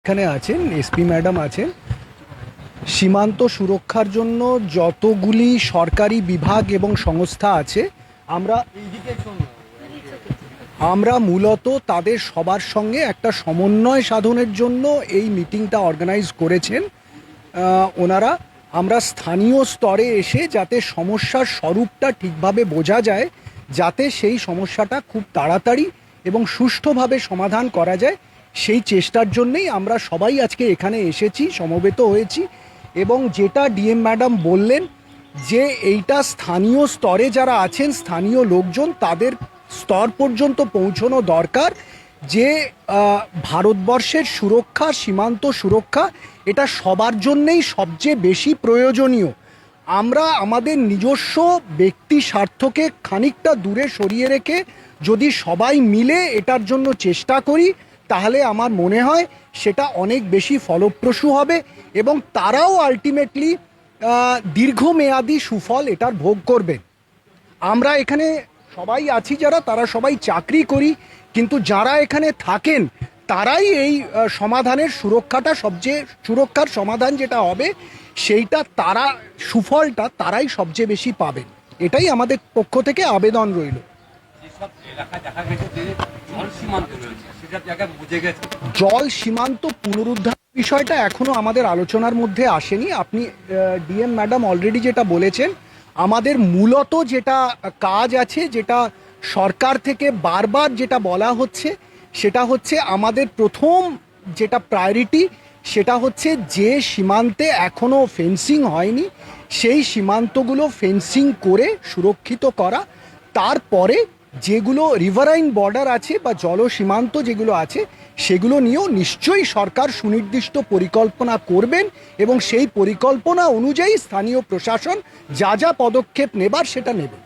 এখানে আছেন SP madam আছেন। সীমান্ত সুরক্ষার জন্য যতগুলি সরকারি বিভাগ এবং সংস্থা আছে আমরা আমরা মূলত তাদের সবার সঙ্গে একটা সমন্বয় সাধনের জন্য এই মিটিংটা অর্গানাইজ করেছেন ওনারা। আমরা স্থানীয় স্তরে এসে যাতে সমস্যার স্বরূপটা ঠিকভাবে বোঝা যায়, যাতে সেই সমস্যাটা খুব তাড়াতাড়ি এবং সুষ্ঠুভাবে সমাধান করা যায়, সেই চেষ্টার জন্যেই আমরা সবাই আজকে এখানে এসেছি, সমবেত হয়েছি। এবং যেটা ডিএম ম্যাডাম বললেন যে এইটা স্থানীয় স্তরে যারা আছেন, স্থানীয় লোকজন, তাদের স্তর পর্যন্ত পৌঁছানো দরকার। যে ভারতবর্ষের সুরক্ষা, সীমান্ত সুরক্ষা, এটা সবার জন্যেই সবচেয়ে বেশি প্রয়োজনীয়। আমরা আমাদের নিজস্ব ব্যক্তি স্বার্থকে খানিকটা দূরে সরিয়ে রেখে যদি সবাই মিলে এটার জন্য চেষ্টা করি, তাহলে আমার মনে হয় সেটা অনেক বেশি ফলপ্রসূ হবে এবং তারাও আলটিমেটলি দীর্ঘমেয়াদী সুফল এটার ভোগ করবেন। আমরা এখানে সবাই আছি যারা, তারা সবাই চাকরি করি, কিন্তু যারা এখানে থাকেন তারাই এই সমাধানের সুরক্ষাটা, সবচেয়ে সুরক্ষার সমাধান যেটা হবে সেইটা তারা, সুফলটা তারাই সবচেয়ে বেশি পাবেন। এটাই আমাদের পক্ষ থেকে আবেদন রইল। জল সীমান্ত পুনরুদ্ধার বিষয়টা এখনো আমাদের আলোচনার মধ্যে আসেনি। আপনি ডিএম ম্যাডাম অলরেডি যেটা বলেছেন, আমাদের মূলত যেটা কাজ আছে, যেটা সরকার থেকে বারবার যেটা বলা হচ্ছে, সেটা হচ্ছে আমাদের প্রথম যেটা প্রায়োরিটি, সেটা হচ্ছে যে সীমান্তে এখনো ফেন্সিং হয়নি সেই সীমান্তগুলো ফেন্সিং করে সুরক্ষিত করা। তারপরে যেগুলো রিভারাইন বর্ডার আছে বা জল সীমান্ত যেগুলো আছে, সেগুলো নিয়েও নিশ্চয়ই সরকার সুনির্দিষ্ট পরিকল্পনা করবেন এবং সেই পরিকল্পনা অনুযায়ী স্থানীয় প্রশাসন যা যা পদক্ষেপ নেবার সেটা নেবে।